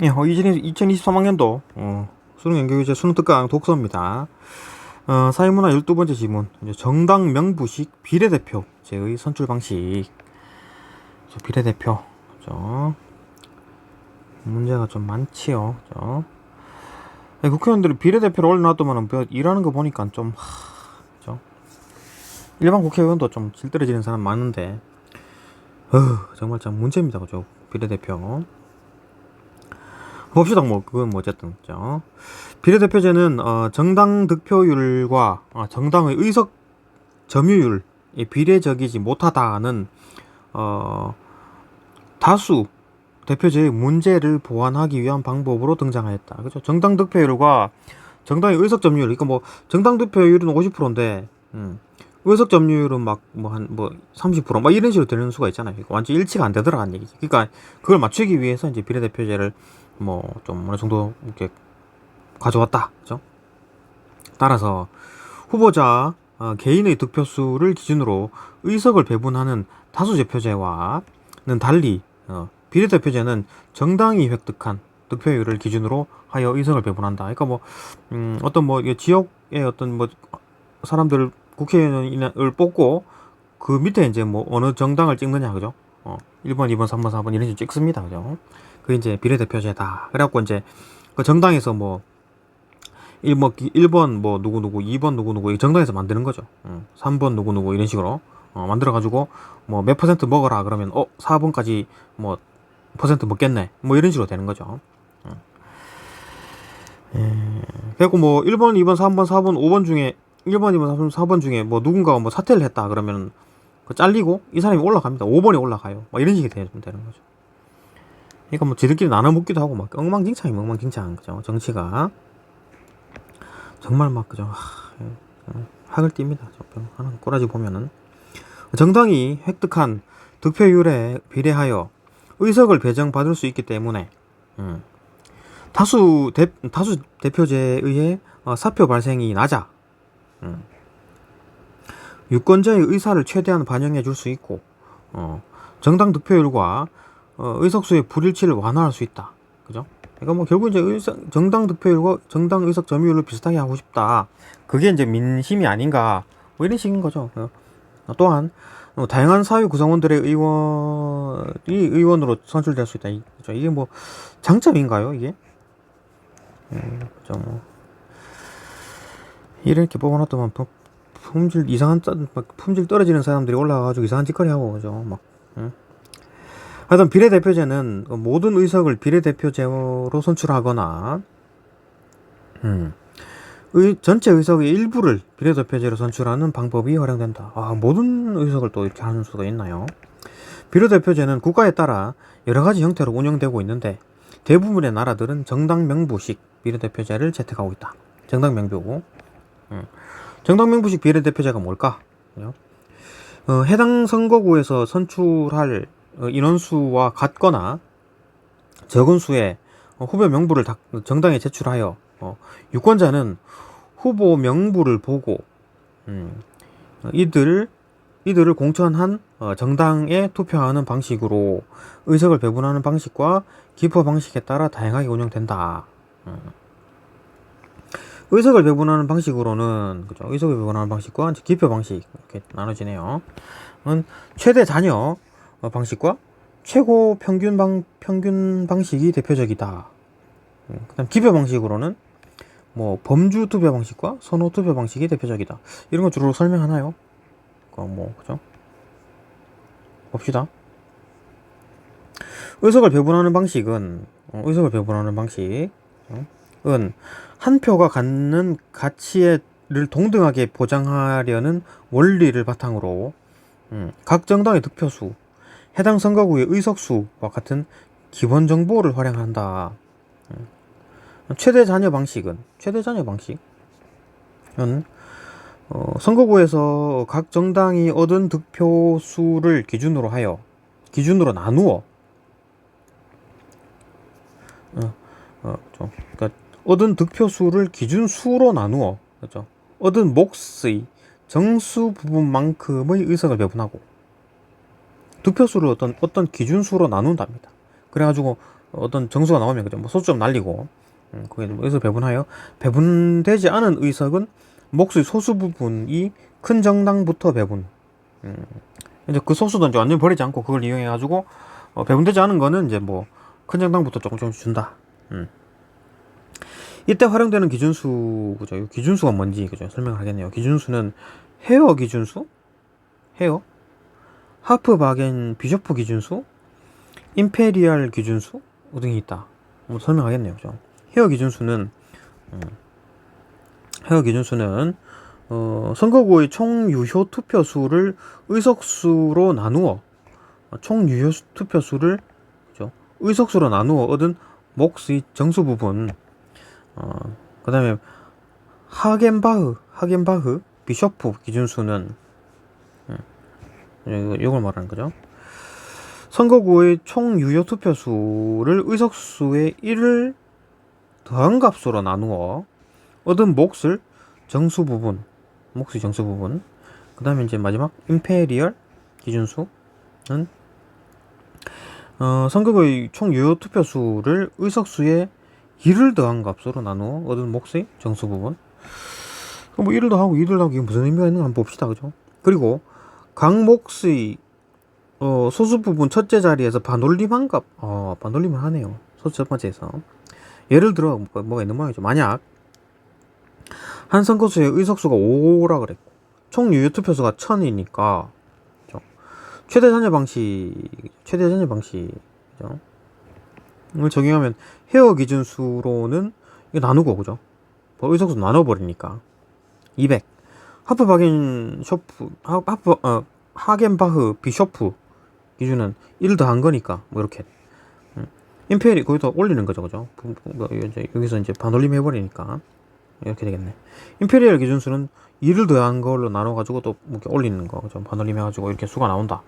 예, 2023학년도 수능 연계교재 수능 특강 독서입니다. 사회문화 12번째 지문. 이제 정당 명부식 비례대표제의 선출 방식. 비례대표. 그죠? 문제가 좀 많지요. 그죠? 국회의원들이 비례대표를 올려놨더만 일하는 거 보니까 좀, 그죠? 일반 국회의원도 좀 질떨어지는 사람 많은데, 정말 참 문제입니다. 그죠? 비례대표. 봅시다. 그건 어쨌든, 그죠? 비례대표제는 정당 득표율과 정당의 의석 점유율이 비례적이지 못하다는 다수 대표제의 문제를 보완하기 위한 방법으로 등장하였다. 그죠? 정당 득표율과 정당의 의석 점유율. 그러니까 뭐 정당 득표율은 50%인데 의석 점유율은 막 한 30% 막 이런 식으로 되는 수가 있잖아요. 완전 일치가 안 되더라는 얘기지. 그러니까 그걸 맞추기 위해서 이제 비례대표제를 뭐 좀 어느 정도 이렇게 가져왔다. 그죠? 따라서 후보자 개인의 득표수를 기준으로 의석을 배분하는 다수제표제와는 달리 비례대표제는 정당이 획득한 득표율을 기준으로 하여 의석을 배분한다. 그러니까 뭐 어떤 뭐 지역의 어떤 뭐 사람들 국회의원을 뽑고 그 밑에 이제 뭐 어느 정당을 찍느냐, 그죠? 1번, 2번, 3번, 4번 이런 식으로 찍습니다, 그죠? 그게 이제 비례대표제다. 그래갖고 이제 그 정당에서 뭐 1번 뭐 누구누구, 2번 누구누구 정당에서 만드는 거죠. 3번 누구누구 이런 식으로 만들어가지고 뭐 몇 퍼센트 먹어라 그러면 4번까지 뭐 퍼센트 먹겠네 뭐 이런 식으로 되는 거죠. 그리고 뭐 1번, 2번, 3번, 4번, 5번 중에 1번, 2번, 3번, 4번 중에 뭐 누군가가 뭐 사퇴를 했다 그러면 그 잘리고 이 사람이 올라갑니다. 5번에 올라가요. 뭐 이런 식이 되는 거죠. 그러니까 뭐 지들끼리 나눠 먹기도 하고 막 엉망진창 그죠? 정치가 정말 막 그죠? 학을 띱니다. 하는 꼬라지 보면은 정당이 획득한 득표율에 비례하여 의석을 배정받을 수 있기 때문에 다수 대표제에 의해 사표 발생이 낮아 유권자의 의사를 최대한 반영해 줄 수 있고 정당 득표율과 의석수의 불일치를 완화할 수 있다. 그죠? 그러니까 뭐 결국 이제 정당 득표율과 정당 의석 점유율을 비슷하게 하고 싶다. 그게 이제 민심이 아닌가 뭐 이런 식인 거죠. 또한 다양한 사회 구성원들의 의원으로 선출될 수 있다. 그죠? 이게 뭐 장점인가요? 이게? 그죠? 뭐 이렇게 뽑아놨더만 품질 떨어지는 사람들이 올라가가지고 이상한 짓거리 하고 그죠? 막. 하여튼 비례대표제는 모든 의석을 비례대표제로 선출하거나 전체 의석의 일부를 비례대표제로 선출하는 방법이 활용된다. 모든 의석을 또 이렇게 하는 수가 있나요? 비례대표제는 국가에 따라 여러 가지 형태로 운영되고 있는데 대부분의 나라들은 정당 명부식 비례대표제를 채택하고 있다. 정당 명부. 정당 명부식 비례대표제가 뭘까? 해당 선거구에서 선출할 인원수와 같거나 적은 수의 후보 명부를 정당에 제출하여 유권자는 후보 명부를 보고 이들을 공천한 정당에 투표하는 방식으로 의석을 배분하는 방식과 기표 방식에 따라 다양하게 운영된다. 의석을 배분하는 방식으로는 그죠? 의석을 배분하는 방식과 기표 방식 이렇게 나눠지네요. 최대 자녀 방식과 최고 평균 방식이 대표적이다. 그다음 기표 방식으로는 뭐 범주 투표 방식과 선호 투표 방식이 대표적이다. 이런 거 주로 설명하나요? 그죠? 봅시다. 의석을 배분하는 방식은 한 표가 갖는 가치를 동등하게 보장하려는 원리를 바탕으로 각 정당의 득표수, 해당 선거구의 의석수와 같은 기본 정보를 활용한다. 최대 자녀 방식은 선거구에서 각 정당이 얻은 득표수를 기준으로 나누어 그러니까 얻은 득표수를 기준수로 나누어 그렇죠? 얻은 몫의 정수 부분만큼의 의석을 배분하고 득표수를 어떤 기준수로 나눈답니다. 그래가지고 어떤 정수가 나오면 그죠. 뭐 소수점 날리고 그게 뭐 의석 배분하여 배분되지 않은 의석은 몫의 소수 부분이 큰 정당부터 배분. 이제 그 소수도 이제 완전히 버리지 않고 그걸 이용해 가지고 배분되지 않은 거는 이제 뭐 큰 정당부터 조금씩 준다. 이때 활용되는 기준수 그죠. 이 기준수가 뭔지 그죠. 설명을 하겠네요. 기준수는 헤어 기준수, 헤어, 하프바겐 비쇼프 기준수, 임페리얼 기준수 등이 있다. 한번 설명하겠네요. 그죠? 헤어 기준수는 선거구의 총 유효 투표수를 의석수로 나누어 총 유효 투표수를 그죠? 의석수로 나누어 얻은 몫의 정수 부분. 그 다음에 하겐바흐 비쇼프 기준수는 이걸 말하는 거죠. 선거구의 총 유효 투표수를 의석수의 1을 더한 값으로 나누어 얻은 몫을 정수 부분, 몫의 정수 부분. 그 다음에 이제 마지막 임페리얼 기준수는 선거구의 총 유효 투표수를 의석수의 2를 더한 값으로 나누어 얻은 몫의 정수 부분. 뭐 1을 더하고 2를 더하고 이게 무슨 의미가 있는지 한번 봅시다. 그죠? 그리고 각 몫의 소수 부분 첫째 자리에서 반올림한 값, 반올림을 하네요. 소수 첫 번째에서. 예를 들어, 뭐가 있는 모양이죠. 만약, 한 선거수의 의석수가 5라 그랬고, 총 유효 투표수가 1000이니까, 최대 잔여 방식, 그죠? 이걸 적용하면 헤어 기준수로는 이거 나누고, 그죠? 의석수 나눠버리니까. 200. 하겐바흐 비쇼프 기준은 1 더한 거니까 뭐 이렇게 임페리 거기다 올리는 거죠. 그죠? 여기서 이제 반올림 해버리니까 이렇게 되겠네. 임페리얼 기준수는 2를 더한 걸로 나눠 가지고 또 이렇게 올리는 거. 그죠? 반올림 해가지고 이렇게 수가 나온다.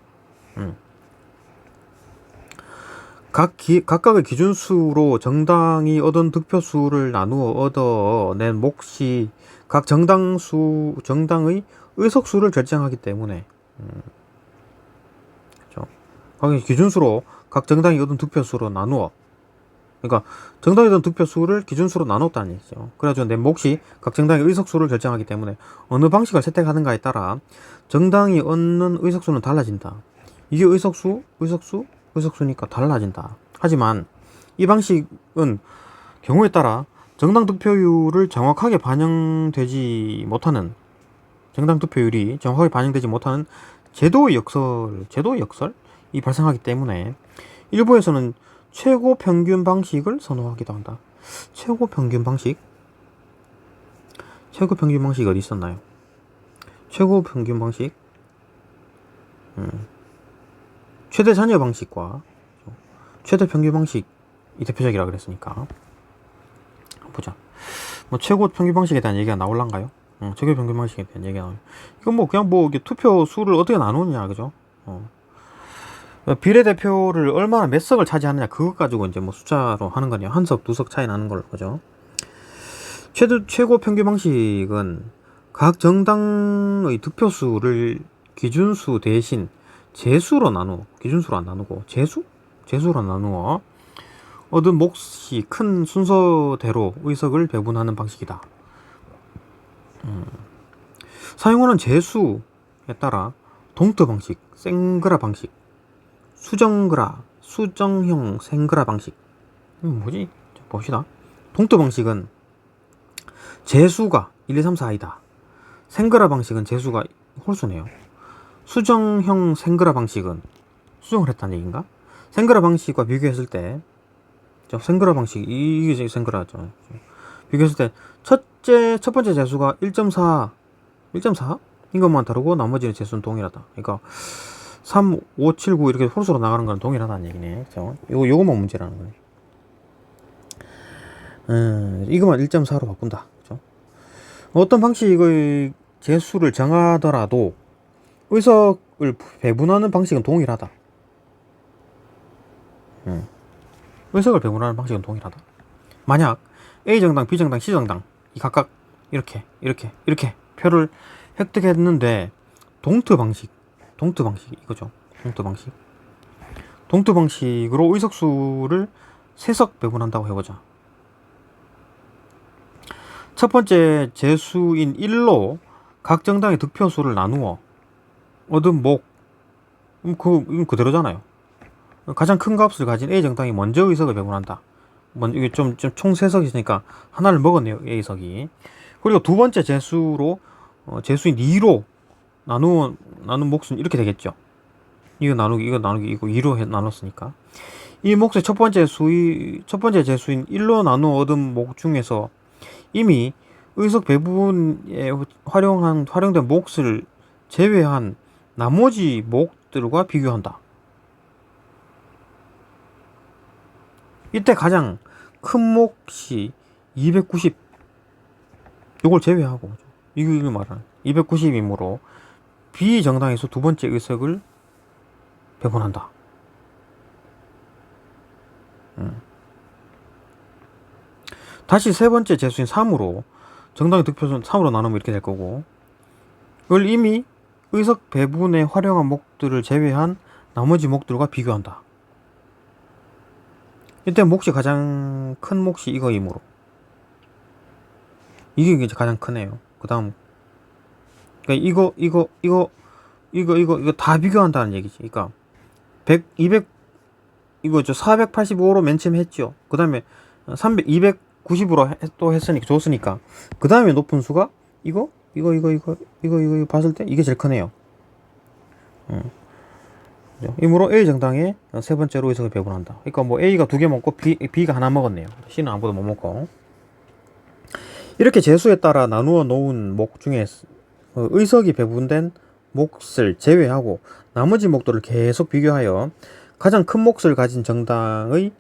각각의 기준수로 정당이 얻은 득표수를 나누어 얻어낸 몫이 각 정당의 의석수를 결정하기 때문에 그렇죠? 각 기준수로 각 정당이 얻은 득표수로 나누어, 그러니까 정당이 얻은 득표수를 기준수로 나눴다는 얘기죠. 그래가지고 내 몫이 각 정당의 의석수를 결정하기 때문에 어느 방식을 선택하는가에 따라 정당이 얻는 의석수는 달라진다. 이게 의석수니까 달라진다. 하지만 이 방식은 경우에 따라 정당 득표율을 정확하게 반영되지 못하는 제도의 역설이 발생하기 때문에 일부에서는 최고 평균 방식을 선호하기도 한다. 최고 평균 방식 어디 있었나요? 최고 평균 방식 최대 잔여 방식과 최대 평균 방식이 대표적이라 그랬으니까 보자. 뭐 최고 평균 방식에 대한 얘기가 나올란가요? 최고 평균 방식에 대한 얘기가 나와요. 이건 뭐 그냥 뭐 투표 수를 어떻게 나누느냐, 그죠? 비례대표를 얼마나 몇 석을 차지하느냐 그것 가지고 이제 뭐 숫자로 하는 거네요. 한 석, 두 석 차이 나는 걸로, 그죠? 최고 평균 방식은 각 정당의 득표수를 기준수 대신 제수로 나누어, 기준수로 안 나누고 제수로 나누어 얻은 몫이 큰 순서대로 의석을 배분하는 방식이다. 사용하는 제수에 따라 동트 방식, 생그라 방식, 수정형 생그라 방식. 뭐지? 봅시다. 동트 방식은 제수가 1, 2, 3, 4이다. 생그라 방식은 제수가 홀수네요. 수정형 생그라 방식은 수정을 했다는 얘기인가? 생그라 방식과 비교했을 때, 생그라 방식, 이게 생그라죠. 비교했을 때, 첫 번째 제수가 1.4 이것만 다르고 나머지는 제수는 동일하다. 그러니까 3, 5, 7, 9 이렇게 홀수로 나가는 건 동일하다는 얘기네. 그죠? 요것만 문제라는 거네. 이것만 1.4로 바꾼다. 그죠? 어떤 방식의 제수를 정하더라도 의석을 배분하는 방식은 동일하다. 의석을 배분하는 방식은 동일하다. 만약 A정당, B정당, C정당 이 각각 이렇게 표를 획득했는데 동트 방식 이거죠. 동트 방식으로 의석수를 세석 배분한다고 해보자. 첫 번째 재수인 1로 각 정당의 득표수를 나누어 얻은 목, 이건 그대로잖아요. 가장 큰 값을 가진 A 정당이 먼저 의석을 배분한다. 이게 좀 총세석이니까 하나를 먹었네요, A석이. 그리고 두 번째 재수로 재수인 2로 나눈 몫은 이렇게 되겠죠. 이거 나누기, 이거 2로 나눴으니까. 이 몫의 첫 번째 재수인 1로 나누어 얻은 목 중에서 이미 의석 배분에 활용된 몫을 제외한 나머지 몫들과 비교한다. 이때 가장 큰 몫이 290, 이걸 제외하고, 이걸 말하는 290이므로 B 정당에서 두 번째 의석을 배분한다. 다시 세 번째 재수인 3으로 정당의 득표수는 3으로 나누면 이렇게 될 거고, 이걸 이미 의석 배분에 활용한 몫들을 제외한 나머지 몫들과 비교한다. 이때 몫이 가장 큰 몫이 이거이므로, 이게 이제 가장 크네요. 그 다음, 그러니까 이거 다 비교한다는 얘기지. 그러니까 485로 맨 처음 했죠. 그 다음에 290으로 또 했으니까, 줬으니까, 그 다음에 높은 수가 이거 봤을 때 이게 제일 크네요. 이므로 A 정당의 세 번째로 의석을 배분한다. 그러니까 뭐 A가 2개 먹고 B가 하나 먹었네요. C는 아무도 못 먹고. 이렇게 재수에 따라 나누어 놓은 목 중에 의석이 배분된 몫을 제외하고 나머지 몫들을 계속 비교하여 가장 큰 몫을 가진 정당의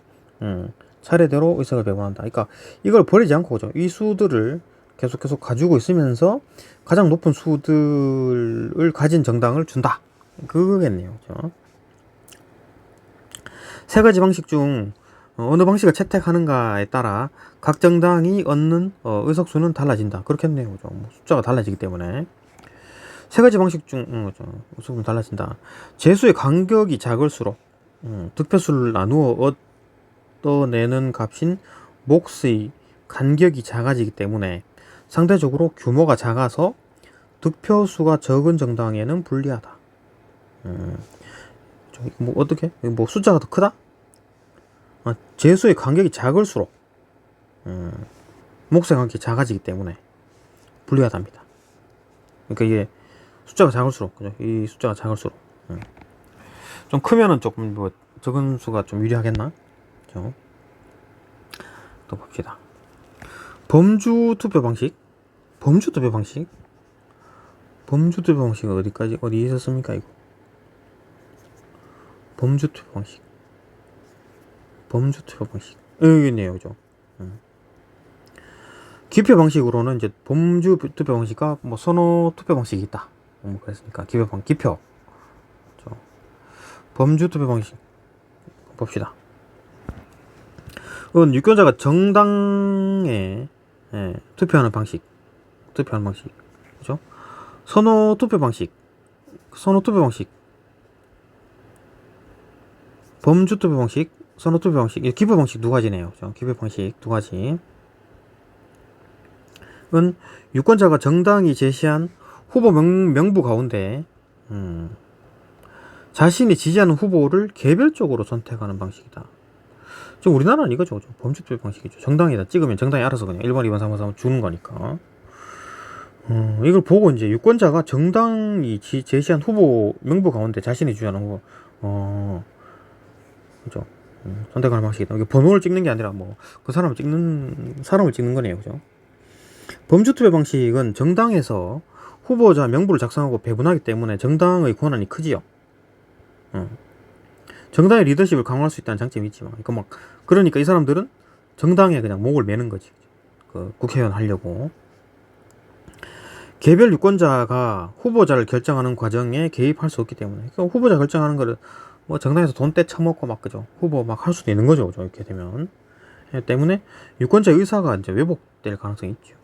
차례대로 의석을 배분한다. 그러니까 이걸 버리지 않고, 그죠? 이 수들을 계속 가지고 있으면서 가장 높은 수들을 가진 정당을 준다. 그거겠네요. 그죠? 세 가지 방식 중 어느 방식을 채택하는가에 따라 각 정당이 얻는 의석수는 달라진다. 그렇겠네요. 그죠? 뭐 숫자가 달라지기 때문에. 세 가지 방식 중 의석수는 달라진다. 재수의 간격이 작을수록 득표수를 나누어 얻어내는 값인 몫의 간격이 작아지기 때문에 상대적으로 규모가 작아서 득표수가 적은 정당에는 불리하다. 뭐 어떻게? 뭐 숫자가 더 크다? 재수의 간격이 작을수록 몫의 간격이 작아지기 때문에 불리하답니다. 그러니까 이게 숫자가 작을수록, 그죠? 이 숫자가 작을수록 좀 크면은 조금 뭐 적은 수가 좀 유리하겠나? 그죠? 또 봅시다. 범주 투표 방식은 어디 있었습니까? 이거 범주 투표 방식 여기 있네요. 그죠? 기표 방식으로는 이제 범주 투표 방식과 뭐 선호 투표 방식이 있다. 뭐 그랬으니까 기표. 그죠? 범주 투표 방식 봅시다. 이건 유권자가 정당에 투표하는 방식. 그죠? 선호 투표 방식. 범주 투표 방식, 선호 투표 방식, 기표 방식 두 가지네요. 그죠? 기표 방식 두 가지. 은 유권자가 정당이 제시한 후보 명부 가운데 자신이 지지하는 후보를 개별적으로 선택하는 방식이다. 지금 우리나라는 이거죠. 범주 투표 방식이죠. 정당에다 찍으면 정당이 알아서 그냥 1번, 2번, 3번, 4번 주는 거니까. 이걸 보고 이제 유권자가 정당이 제시한 후보 명부 가운데 자신이 지지하는 후보, 그죠? 선택하는 방식이다. 이게 번호를 찍는 게 아니라 뭐 그 사람을 찍는 거네요. 그죠? 범주 투표 방식은 정당에서 후보자 명부를 작성하고 배분하기 때문에 정당의 권한이 크지요. 정당의 리더십을 강화할 수 있다는 장점이 있지만, 그러니까 이 사람들은 정당에 그냥 목을 매는 거지. 그 국회의원 하려고. 개별 유권자가 후보자를 결정하는 과정에 개입할 수 없기 때문에, 그러니까 후보자 결정하는 거를 뭐 정당에서 돈 떼쳐먹고 그죠? 후보 할 수도 있는 거죠. 그죠? 이렇게 되면. 때문에 유권자의 의사가 이제 왜곡될 가능성이 있죠.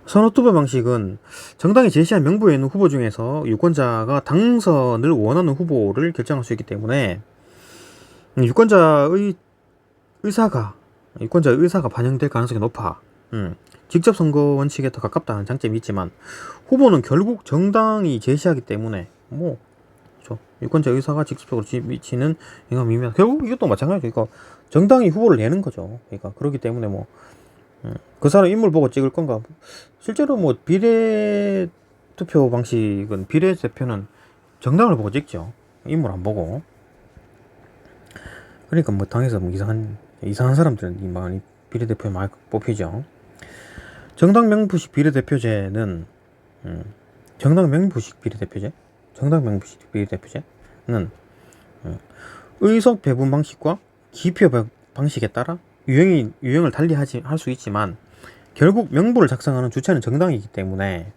선호 투표 방식은 정당이 제시한 명부에 있는 후보 중에서 유권자가 당선을 원하는 후보를 결정할 수 있기 때문에 유권자의 유권자의 의사가 반영될 가능성이 높아. 직접 선거 원칙에 더 가깝다는 장점이 있지만 후보는 결국 정당이 제시하기 때문에 뭐 유권자 의사가 직접적으로 미치는 영향이 미미하다. 결국 이것도 마찬가지죠. 그러니까 정당이 후보를 내는 거죠. 그러니까 그렇기 때문에 뭐 그 사람 인물 보고 찍을 건가? 실제로 뭐 비례 투표 방식은 비례 대표는 정당을 보고 찍죠. 인물 안 보고. 그러니까 뭐 당에서 뭐 이상한 사람들은 많이 비례대표에 많이 뽑히죠. 정당 명부식 비례대표제는 정당 명부식 비례대표제는 의석 배분 방식과 기표 방식에 따라 유형을 달리 할 수 있지만 결국 명부를 작성하는 주체는 정당이기 때문에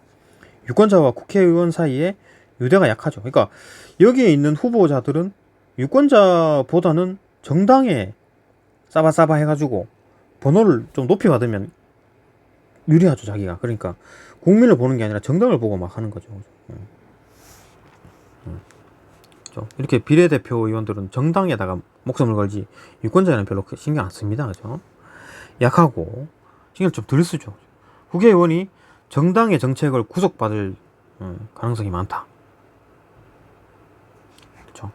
유권자와 국회의원 사이에 유대가 약하죠. 그러니까 여기에 있는 후보자들은 유권자보다는 정당에 싸바싸바 해가지고 번호를 좀 높이 받으면 유리하죠, 자기가. 그러니까 국민을 보는 게 아니라 정당을 보고 막 하는 거죠. 이렇게 비례대표 의원들은 정당에다가 목숨을 걸지 유권자에는 별로 신경 안 씁니다. 그죠? 약하고 신경 좀 덜 쓰죠. 국회의원이 정당의 정책을 구속받을 가능성이 많다. 그렇죠?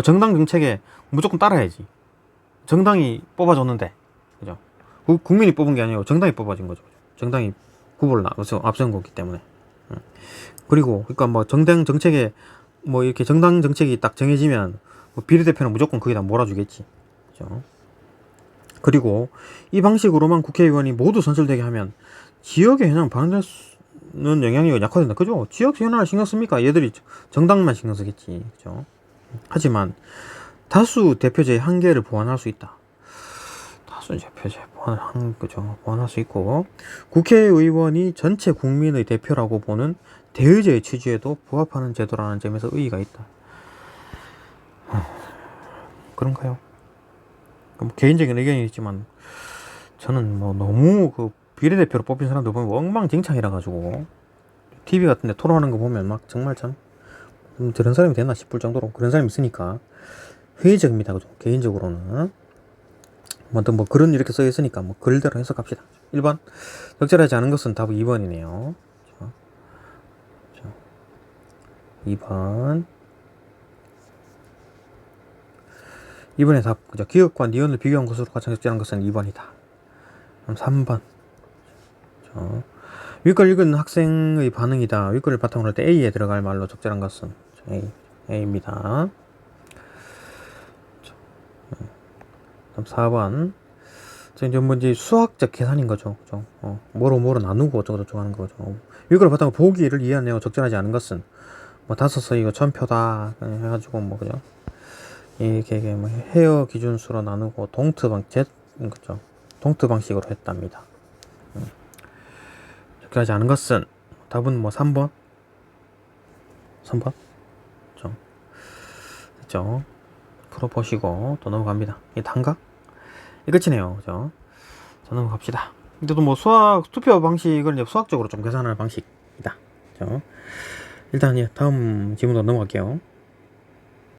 정당 정책에 무조건 따라야지. 정당이 뽑아줬는데, 그죠? 국민이 뽑은 게 아니고 정당이 뽑아진 거죠. 정당이 후보를 앞세운 거기 때문에. 그리고 그러니까 뭐 정당 정책에 뭐 이렇게 정당 정책이 딱 정해지면 뭐 비례대표는 무조건 거기다 몰아주겠지. 그죠? 그리고 이 방식으로만 국회의원이 모두 선출되게 하면 지역의 현황 반영되는 영향이 약화된다. 그죠? 지역 현황을 신경 씁니까? 얘들이 정당만 신경 쓰겠지. 그죠? 하지만 다수 대표제의 한계를 보완할 수 있다. 다수 대표제 보완할 수 있고 국회의원이 전체 국민의 대표라고 보는 대의제의 취지에도 부합하는 제도라는 점에서 의의가 있다. 그런가요? 뭐 개인적인 의견이 있지만 저는 뭐 너무 그 비례대표로 뽑힌 사람들 보면 엉망진창이라 가지고 TV 같은데 토론하는 거 보면 막 정말 참 저런 사람이 됐나 싶을 정도로 그런 사람이 있으니까 회의적입니다. 그죠? 개인적으로는 뭐 글은 이렇게 써 있으니까 뭐 글대로 해석합시다. 1번 적절하지 않은 것은 답 2번이네요. 2번 2번의 답, 그죠? 기역과 니은을 비교한 것으로 가장 적절한 것은 2번이다. 그럼 3번. 윗글 읽은 학생의 반응이다. 윗글을 바탕으로 할 때 A에 들어갈 말로 적절한 것은 A입니다. 그럼 4번. 이제 뭔지 수학적 계산인 거죠. 그죠? 뭐로 나누고 어쩌고 하는 거죠. 윗글을 바탕으로 보기를 이해한 내용 적절하지 않은 것은 뭐 다섯서 이거 1000표다 해가지고 뭐 그죠? 이렇게 뭐 헤어 기준수로 나누고 동트 방식으로 했답니다. 적절하지 않은 것은 답은 뭐 3번? 3번? 그죠? 풀어보시고 또 넘어갑니다. 이게 단가? 이 끝이네요. 그죠? 자, 넘어갑시다. 근데 또 뭐 투표 방식을 이제 수학적으로 좀 계산하는 방식이다. 그죠? 일단 다음 질문으로 넘어갈게요.